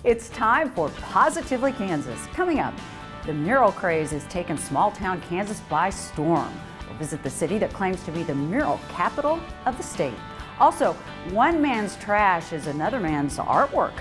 It's time for Positively Kansas. Coming up, the mural craze has taken small-town Kansas by storm. We'll visit the city that claims to be the mural capital of the state. Also, one man's trash is another man's artwork.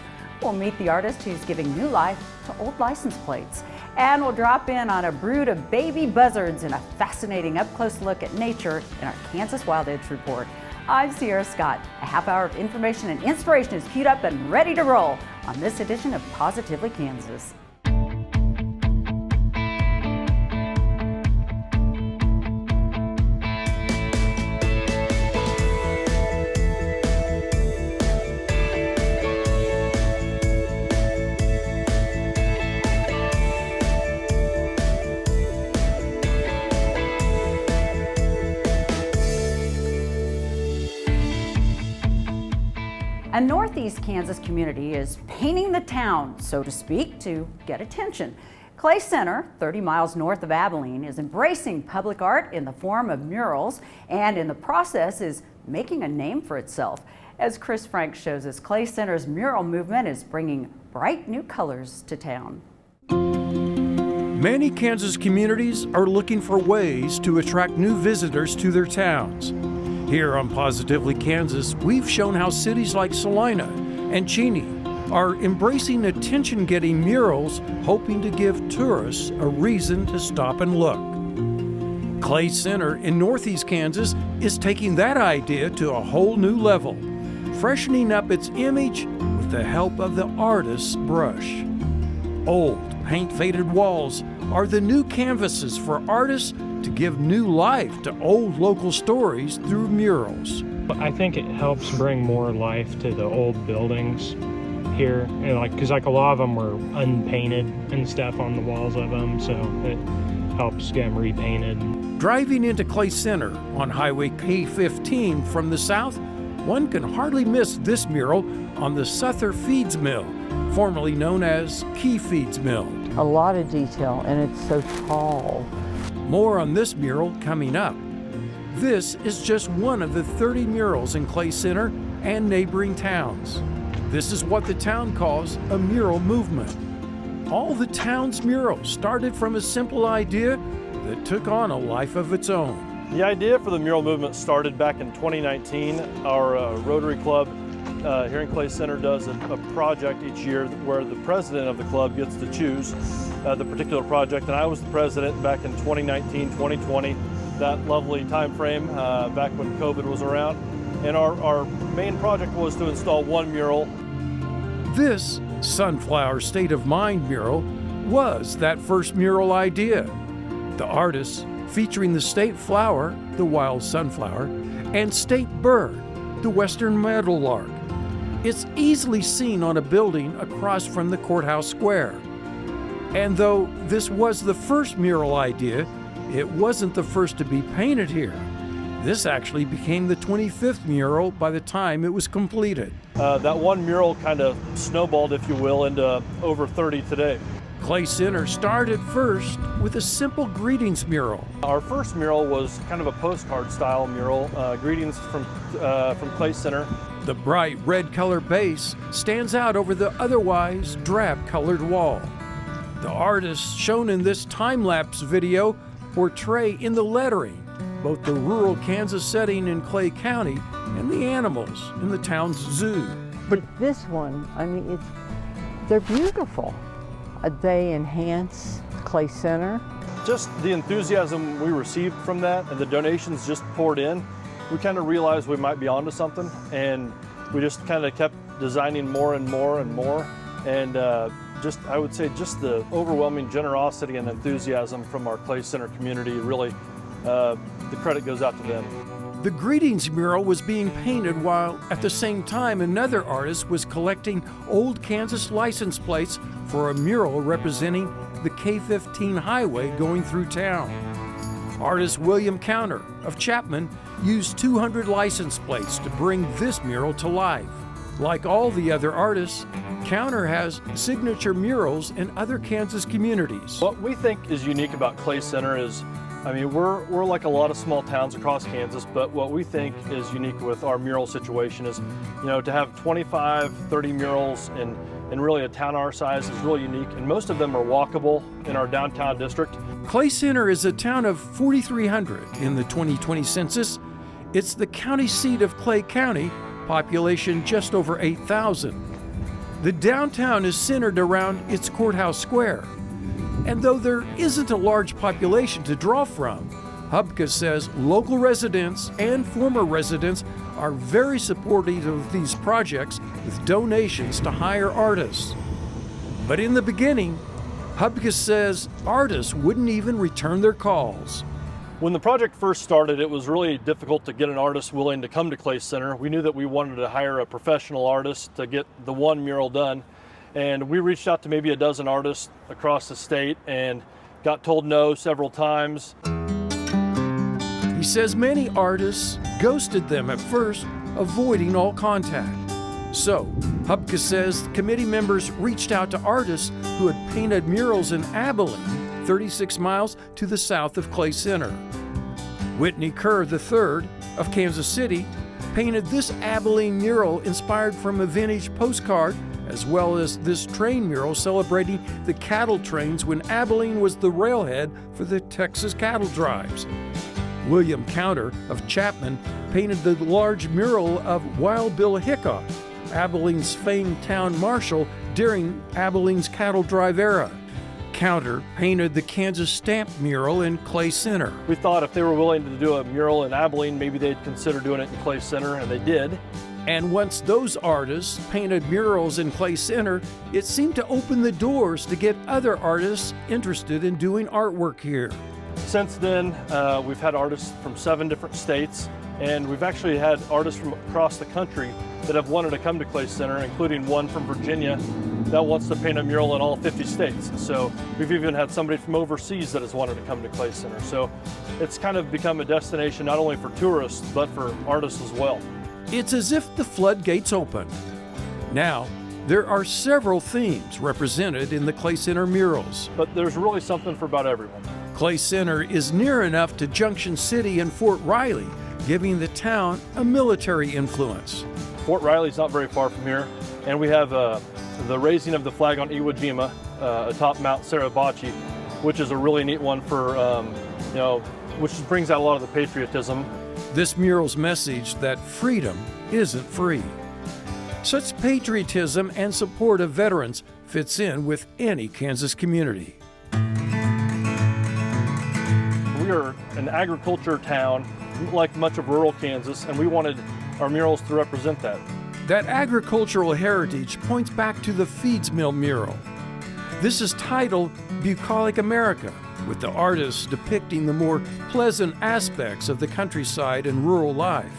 We'll meet the artist who's giving new life to old license plates. And we'll drop in on a brood of baby buzzards and a fascinating up-close look at nature in our Kansas Wild Edge Report. I'm Sierra Scott. A half hour of information and inspiration is queued up and ready to roll on this edition of Positively Kansas. A Northeast Kansas community is painting the town, so to speak, to get attention. Clay Center, 30 miles north of Abilene, is embracing public art in the form of murals and in the process is making a name for itself. As Chris Frank shows us, Clay Center's mural movement is bringing bright new colors to town. Many Kansas communities are looking for ways to attract new visitors to their towns. Here on Positively Kansas, we've shown how cities like Salina and Cheney are embracing attention-getting murals, hoping to give tourists a reason to stop and look. Clay Center in Northeast Kansas is taking that idea to a whole new level, freshening up its image with the help of the artist's brush. Old, paint-faded walls are the new canvases for artists to give new life to old local stories through murals. I think it helps bring more life to the old buildings here, and because a lot of them were unpainted and stuff on the walls of them, so it helps get them repainted. Driving into Clay Center on Highway K-15 from the south, one can hardly miss this mural on the Suther Feeds Mill, formerly known as Key Feeds Mill. A lot of detail, and it's so tall. More on this mural coming up. This is just one of the 30 murals in Clay Center and neighboring towns. This is what the town calls a mural movement. All the town's murals started from a simple idea that took on a life of its own. The idea for the mural movement started back in 2019. Our Rotary Club here in Clay Center does a project each year where the president of the club gets to choose the particular project, and I was the president back in 2019, 2020, that lovely time frame back when COVID was around. And our main project was to install one mural. This Sunflower State of Mind mural was that first mural idea. The artists featuring the state flower, the wild sunflower, and state bird, the western meadowlark. It's easily seen on a building across from the courthouse square. And though this was the first mural idea, it wasn't the first to be painted here. This actually became the 25th mural by the time it was completed. That one mural kind of snowballed, if you will, into over 30 today. Clay Center started first with a simple greetings mural. Our first mural was kind of a postcard style mural, greetings from Clay Center. The bright red color base stands out over the otherwise drab colored wall. The artists shown in this time-lapse video portray in the lettering both the rural Kansas setting in Clay County and the animals in the town's zoo. But this one, they're beautiful. They enhance Clay Center. Just the enthusiasm we received from that and the donations just poured in, we kind of realized we might be onto something, and we just kind of kept designing more and more and more. And I would say just the overwhelming generosity and enthusiasm from our Clay Center community, really, the credit goes out to them. The greetings mural was being painted while at the same time another artist was collecting old Kansas license plates for a mural representing the K-15 highway going through town. Artist William Counter of Chapman used 200 license plates to bring this mural to life. Like all the other artists, Counter has signature murals in other Kansas communities. What we think is unique about Clay Center is I mean, we're like a lot of small towns across Kansas, but what we think is unique with our mural situation is, to have 25, 30 murals in really a town our size is really unique, and most of them are walkable in our downtown district. Clay Center is a town of 4,300 in the 2020 census. It's the county seat of Clay County, population just over 8,000. The downtown is centered around its courthouse square. And though there isn't a large population to draw from, Hubka says local residents and former residents are very supportive of these projects with donations to hire artists. But in the beginning, Hubka says artists wouldn't even return their calls. When the project first started, it was really difficult to get an artist willing to come to Clay Center. We knew that we wanted to hire a professional artist to get the one mural done. And we reached out to maybe a dozen artists across the state and got told no several times. He says many artists ghosted them at first, avoiding all contact. So, Hubka says committee members reached out to artists who had painted murals in Abilene, 36 miles to the south of Clay Center. Whitney Kerr III of Kansas City painted this Abilene mural inspired from a vintage postcard, as well as this train mural celebrating the cattle trains when Abilene was the railhead for the Texas cattle drives. William Counter of Chapman painted the large mural of Wild Bill Hickok, Abilene's famed town marshal during Abilene's cattle drive era. Counter painted the Kansas Stamp mural in Clay Center. We thought if they were willing to do a mural in Abilene, maybe they'd consider doing it in Clay Center, and they did. And once those artists painted murals in Clay Center, it seemed to open the doors to get other artists interested in doing artwork here. Since then, we've had artists from 7 different states, and we've actually had artists from across the country that have wanted to come to Clay Center, including one from Virginia that wants to paint a mural in all 50 states. So we've even had somebody from overseas that has wanted to come to Clay Center. So it's kind of become a destination not only for tourists, but for artists as well. It's as if the floodgates opened. Now, there are several themes represented in the Clay Center murals. But there's really something for about everyone. Clay Center is near enough to Junction City and Fort Riley, giving the town a military influence. Fort Riley's not very far from here, and we have the raising of the flag on Iwo Jima atop Mount Suribachi, which is a really neat one for, which brings out a lot of the patriotism. This mural's message that freedom isn't free. Such patriotism and support of veterans fits in with any Kansas community. We are an agriculture town, like much of rural Kansas, and we wanted our murals to represent that. That agricultural heritage points back to the Feeds Mill mural. This is titled Bucolic America, with the artists depicting the more pleasant aspects of the countryside and rural life.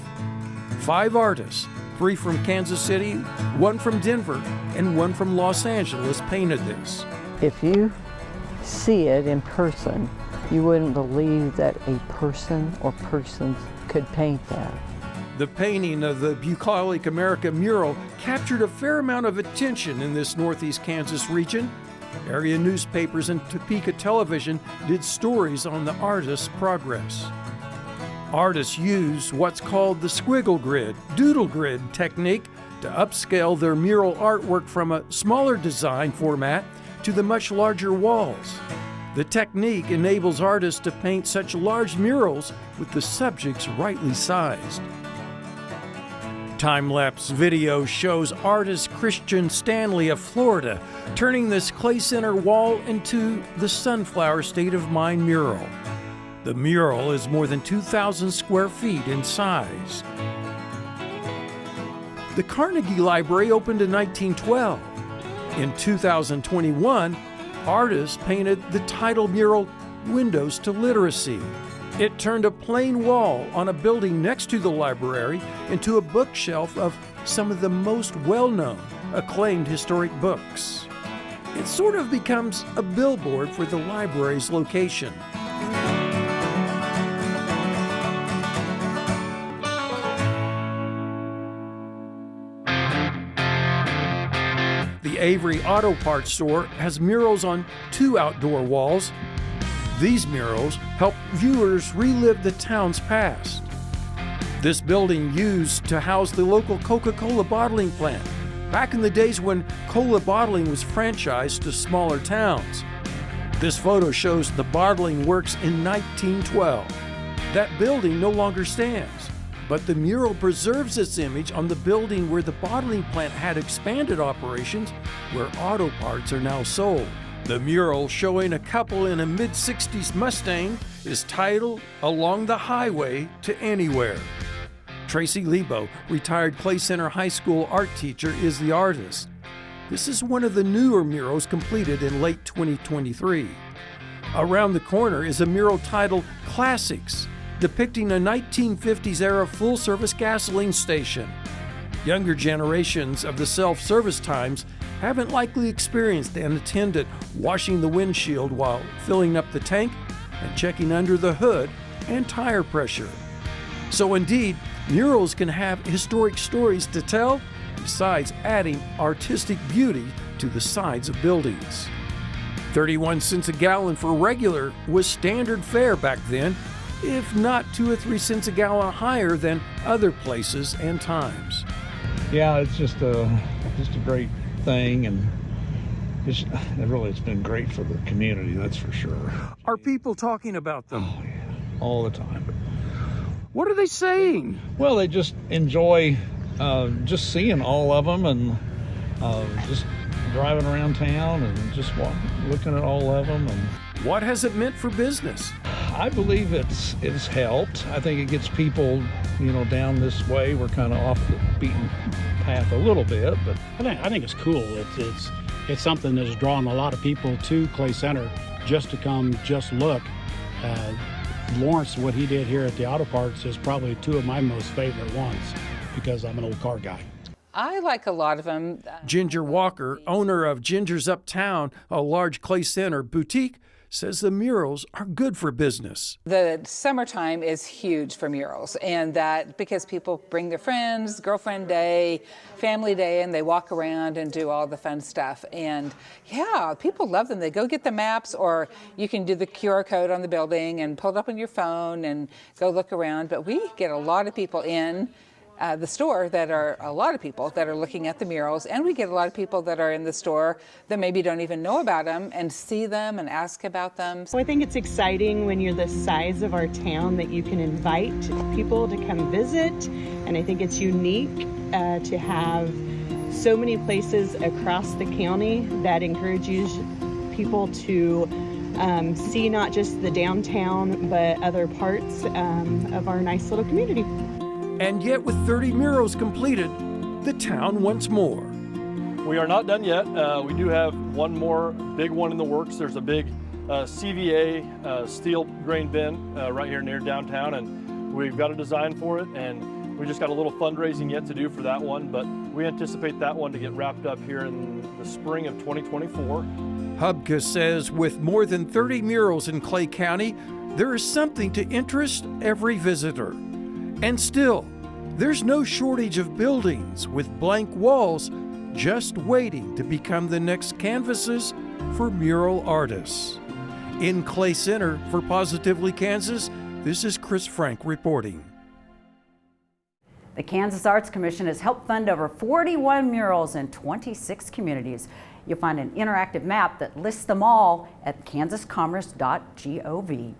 5 artists, 3 from Kansas City, 1 from Denver, and 1 from Los Angeles painted this. If you see it in person, you wouldn't believe that a person or persons could paint that. The painting of the Bucolic America mural captured a fair amount of attention in this northeast Kansas region. Area newspapers and Topeka television did stories on the artist's progress. Artists use what's called the squiggle grid, doodle grid technique to upscale their mural artwork from a smaller design format to the much larger walls. The technique enables artists to paint such large murals with the subjects rightly sized. Time-lapse video shows artist Christian Stanley of Florida turning this Clay Center wall into the Sunflower State of Mind mural. The mural is more than 2,000 square feet in size. The Carnegie Library opened in 1912. In 2021, artists painted the title mural Windows to Literacy. It turned a plain wall on a building next to the library into a bookshelf of some of the most well-known, acclaimed historic books. It sort of becomes a billboard for the library's location. The Avery Auto Parts store has murals on 2 outdoor walls. These murals help viewers relive the town's past. This building used to house the local Coca-Cola bottling plant, back in the days when cola bottling was franchised to smaller towns. This photo shows the bottling works in 1912. That building no longer stands, but the mural preserves its image on the building where the bottling plant had expanded operations, where auto parts are now sold. The mural, showing a couple in a mid-60s Mustang, is titled Along the Highway to Anywhere. Tracy Lebo, retired Clay Center High School art teacher, is the artist. This is one of the newer murals completed in late 2023. Around the corner is a mural titled Classics, depicting a 1950s-era full-service gasoline station. Younger generations of the self-service times haven't likely experienced an attendant washing the windshield while filling up the tank and checking under the hood and tire pressure. So indeed, murals can have historic stories to tell, besides adding artistic beauty to the sides of buildings. 31 cents a gallon for regular was standard fare back then, if not 2 or 3 cents a gallon higher than other places and times. Yeah, it's just a great thing, and it's been great for the community, that's for sure. Are people talking about them? Oh yeah, all the time. What are they saying? Well, they just enjoy just seeing all of them, and just driving around town and just looking at all of them. And what has it meant for business? I believe it's helped. I think it gets people, down this way. We're kind of off the beaten path a little bit, but I think it's cool. It's something that has drawn a lot of people to Clay Center just to come, just look. Lawrence, what he did here at the auto parts is probably 2 of my most favorite ones because I'm an old car guy. I like a lot of them. Ginger Walker, owner of Ginger's Uptown, a large Clay Center boutique, says the murals are good for business. The summertime is huge for murals, and that because people bring their friends, girlfriend day, family day, and they walk around and do all the fun stuff. And yeah, people love them. They go get the maps, or you can do the QR code on the building and pull it up on your phone and go look around. But we get a lot of people in the store a lot of people that are looking at the murals, and we get a lot of people that are in the store that maybe don't even know about them and see them and ask about them. So I think it's exciting when you're the size of our town that you can invite people to come visit, and I think it's unique to have so many places across the county that encourages people to see not just the downtown but other parts of our nice little community. And yet, with 30 murals completed, the town wants more. We are not done yet. We do have one more big one in the works. There's a big CVA steel grain bin right here near downtown, and we've got a design for it, and we just got a little fundraising yet to do for that one, but we anticipate that one to get wrapped up here in the spring of 2024. Hubka says with more than 30 murals in Clay County, there is something to interest every visitor. And still, there's no shortage of buildings with blank walls just waiting to become the next canvases for mural artists. In Clay Center for Positively Kansas, this is Chris Frank reporting. The Kansas Arts Commission has helped fund over 41 murals in 26 communities. You'll find an interactive map that lists them all at kansascommerce.gov.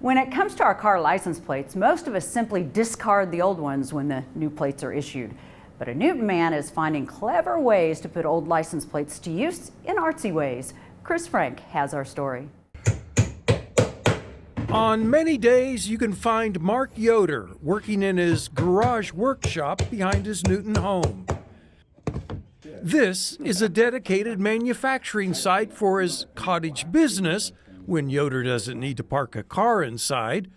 When it comes to our car license plates, most of us simply discard the old ones when the new plates are issued. But a Newton man is finding clever ways to put old license plates to use in artsy ways. Chris Frank has our story. On many days, you can find Mark Yoder working in his garage workshop behind his Newton home. This is a dedicated manufacturing site for his cottage business, when Yoder doesn't need to park a car inside.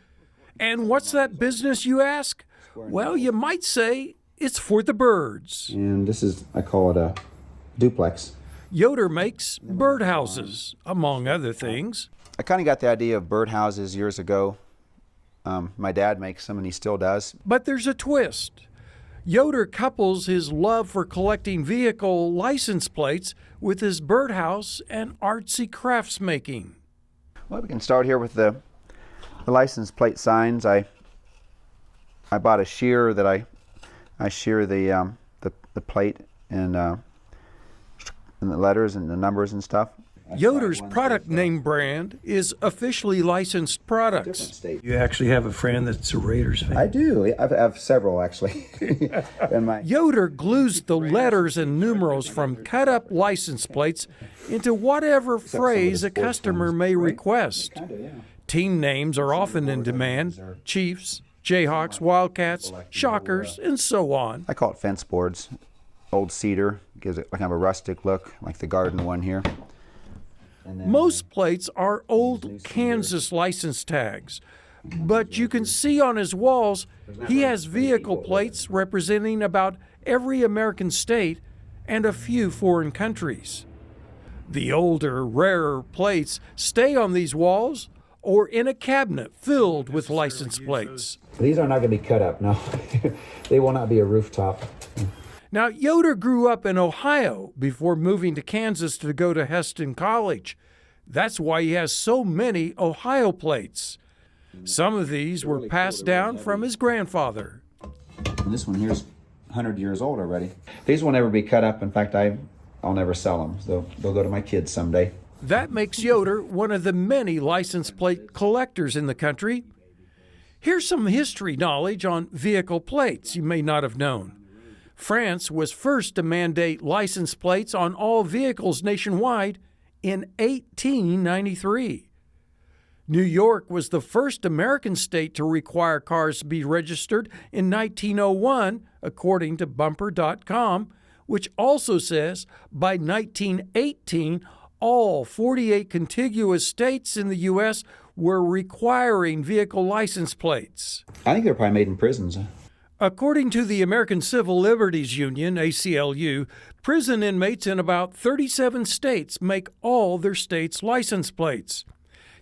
And what's that business, you ask? Well, you might say it's for the birds. And this is, I call it a duplex. Yoder makes birdhouses, among other things. I kind of got the idea of birdhouses years ago. My dad makes them and he still does. But there's a twist. Yoder couples his love for collecting vehicle license plates with his birdhouse and artsy crafts making. Well, we can start here with the license plate signs. I bought a shear that I shear the plate and the letters and the numbers and stuff. Yoder's product name brand is officially licensed products. You actually have a friend that's a Raiders fan. I do. I have several, actually. Yoder glues the letters and numerals from cut-up license plates into whatever phrase a customer may request. Team names are often in demand: Chiefs, Jayhawks, Wildcats, Shockers, and so on. I call it fence boards. Old cedar gives it kind of a rustic look, like the garden one here. Most plates are old Kansas license tags, but you can see on his walls he has vehicle plates representing about every American state and a few foreign countries. The older, rarer plates stay on these walls or in a cabinet filled with license plates. These are not going to be cut up, no. They will not be a rooftop. Now, Yoder grew up in Ohio before moving to Kansas to go to Heston College. That's why he has so many Ohio plates. Some of these were passed down from his grandfather. And this one here is 100 years old already. These will never be cut up. In fact, I'll never sell them. So they'll go to my kids someday. That makes Yoder one of the many license plate collectors in the country. Here's some history knowledge on vehicle plates you may not have known. France was first to mandate license plates on all vehicles nationwide in 1893. New York was the first American state to require cars be registered in 1901, according to Bumper.com, which also says by 1918, all 48 contiguous states in the U.S. were requiring vehicle license plates. I think they're probably made in prisons. According to the American Civil Liberties Union, ACLU, prison inmates in about 37 states make all their states' license plates.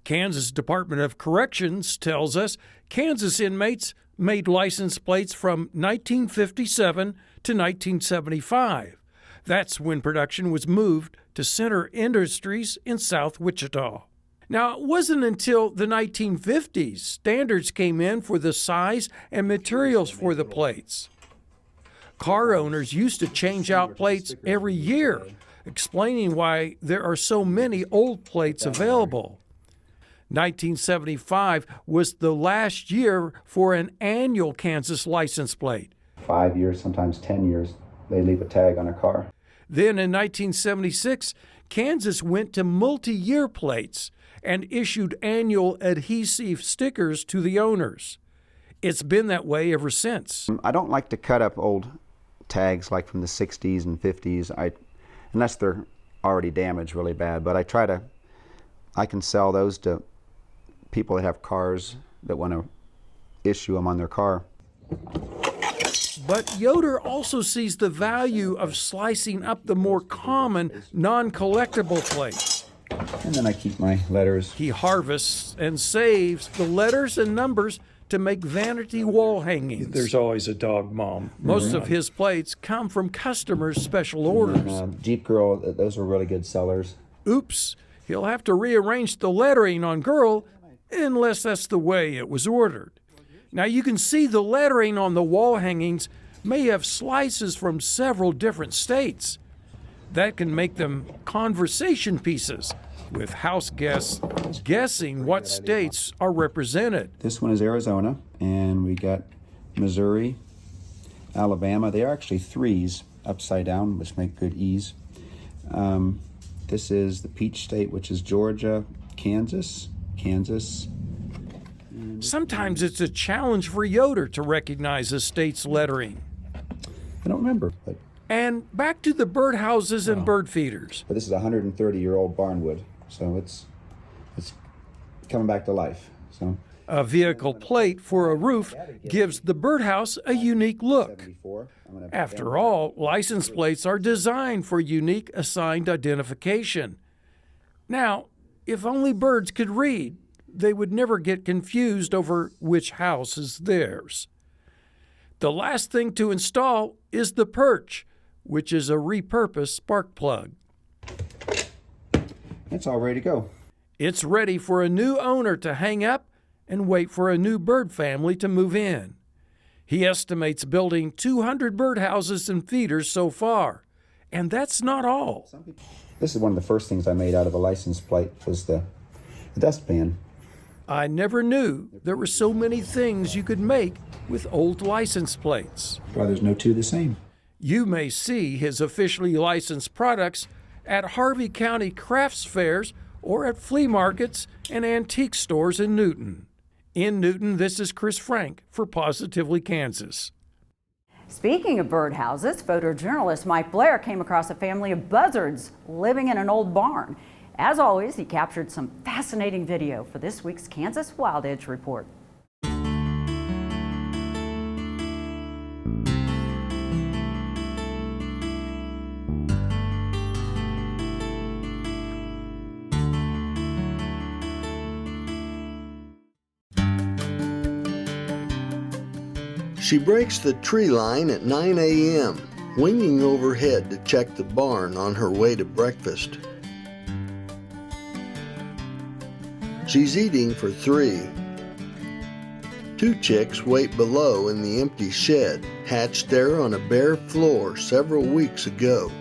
Kansas Department of Corrections tells us Kansas inmates made license plates from 1957 to 1975. That's when production was moved to Center Industries in South Wichita. Now, it wasn't until the 1950s standards came in for the size and materials for the plates. Car owners used to change out plates every year, explaining why there are so many old plates available. 1975 was the last year for an annual Kansas license plate. 5 years, sometimes 10 years, they leave a tag on a car. Then in 1976, Kansas went to multi-year plates and issued annual adhesive stickers to the owners. It's been that way ever since. I don't like to cut up old tags like from the 60s and 50s, unless they're already damaged really bad, but I can sell those to people that have cars that want to issue them on their car. But Yoder also sees the value of slicing up the more common, non-collectible plates. And then I keep my letters. He harvests and saves the letters and numbers to make vanity wall hangings. There's always a dog mom. Most of his plates come from customers' special orders. Jeep Girl, those were really good sellers. Oops, he'll have to rearrange the lettering on Girl unless that's the way it was ordered. Now you can see the lettering on the wall hangings may have slices from several different states. That can make them conversation pieces, with house guests guessing what states are represented. This one is Arizona, and we got Missouri, Alabama. They are actually threes upside down, which make good E's. This is the Peach State, which is Georgia, Kansas. Sometimes it's a challenge for Yoder to recognize a state's lettering. I don't remember. But And back to the birdhouses and bird feeders. But this is a 130-year-old barnwood, so it's coming back to life. So A vehicle plate for a roof gives the birdhouse a unique look. After all, license plates are designed for unique assigned identification. Now, if only birds could read, they would never get confused over which house is theirs. The last thing to install is the perch, which is a repurposed spark plug. It's all ready to go. It's ready for a new owner to hang up and wait for a new bird family to move in. He estimates building 200 birdhouses and feeders so far. And that's not all. This is one of the first things I made out of a license plate was the dustpan. I never knew there were so many things you could make with old license plates. Why there's no two the same. You may see his officially licensed products at Harvey County crafts fairs or at flea markets and antique stores in Newton. In Newton, this is Chris Frank for Positively Kansas. Speaking of birdhouses, photojournalist Mike Blair came across a family of buzzards living in an old barn. As always, he captured some fascinating video for this week's Kansas Wild Edge Report. She breaks the tree line at 9 a.m., winging overhead to check the barn on her way to breakfast. She's eating for 3. 2 chicks wait below in the empty shed, hatched there on a bare floor several weeks ago.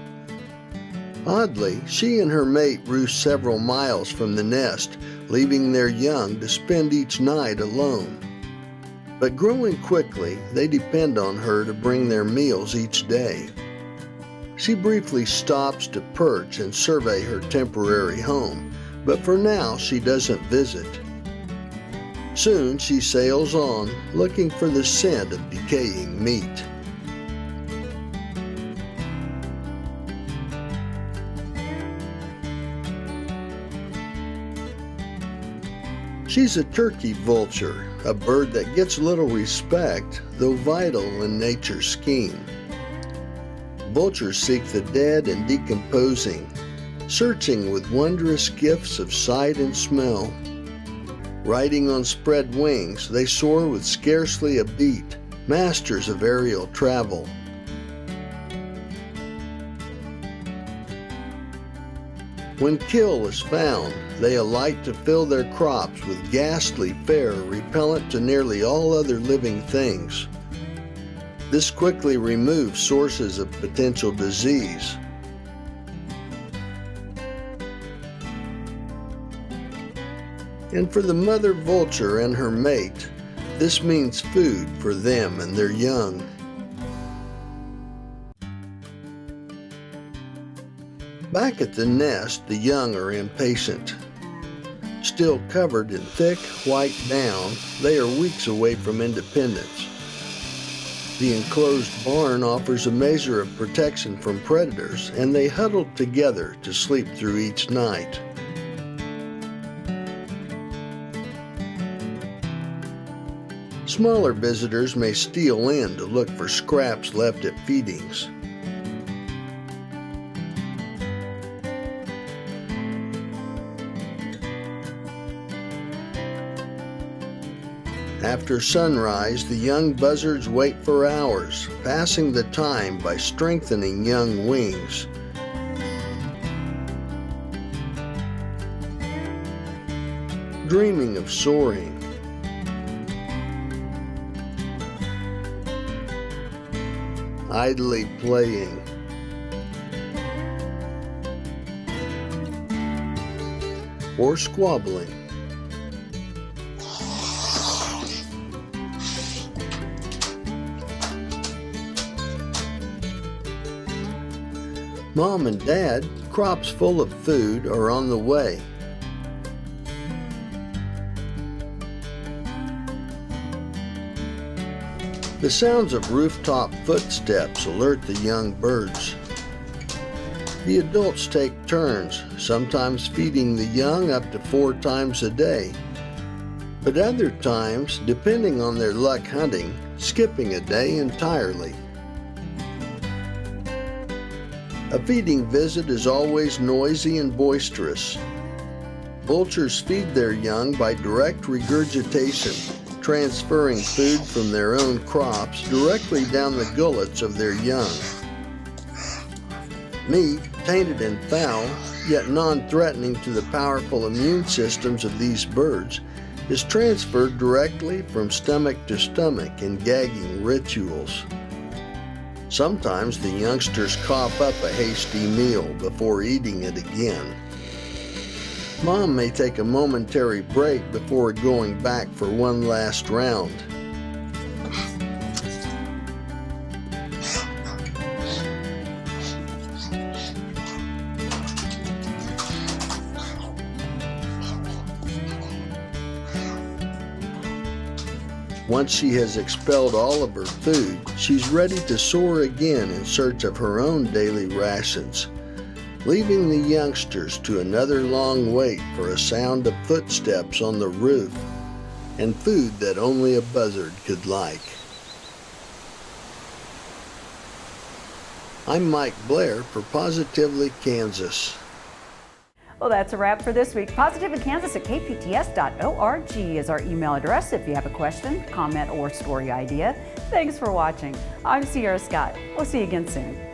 Oddly, she and her mate roost several miles from the nest, leaving their young to spend each night alone. But growing quickly, they depend on her to bring their meals each day. She briefly stops to perch and survey her temporary home, but for now she doesn't visit. Soon she sails on, looking for the scent of decaying meat. She's a turkey vulture, a bird that gets little respect, though vital in nature's scheme. Vultures seek the dead and decomposing, searching with wondrous gifts of sight and smell. Riding on spread wings, they soar with scarcely a beat, masters of aerial travel. When kill is found, they alight to fill their crops with ghastly fare repellent to nearly all other living things. This quickly removes sources of potential disease. And for the mother vulture and her mate, this means food for them and their young. Back at the nest, the young are impatient. Still covered in thick, white down, they are weeks away from independence. The enclosed barn offers a measure of protection from predators, and they huddle together to sleep through each night. Smaller visitors may steal in to look for scraps left at feedings. After sunrise, the young buzzards wait for hours, passing the time by strengthening young wings. Dreaming of soaring. Idly playing. Or squabbling. Mom and Dad, crops full of food, are on the way. The sounds of rooftop footsteps alert the young birds. The adults take turns, sometimes feeding the young up to 4 times a day, but other times, depending on their luck hunting, skipping a day entirely. A feeding visit is always noisy and boisterous. Vultures feed their young by direct regurgitation, transferring food from their own crops directly down the gullets of their young. Meat, tainted and foul, yet non-threatening to the powerful immune systems of these birds, is transferred directly from stomach to stomach in gagging rituals. Sometimes the youngsters cough up a hasty meal before eating it again. Mom may take a momentary break before going back for one last round. Once she has expelled all of her food, she's ready to soar again in search of her own daily rations, leaving the youngsters to another long wait for a sound of footsteps on the roof and food that only a buzzard could like. I'm Mike Blair for Positively Kansas. Well, that's a wrap for this week. Positively Kansas at kpts.org is our email address if you have a question, comment, or story idea. Thanks for watching. I'm Sierra Scott. We'll see you again soon.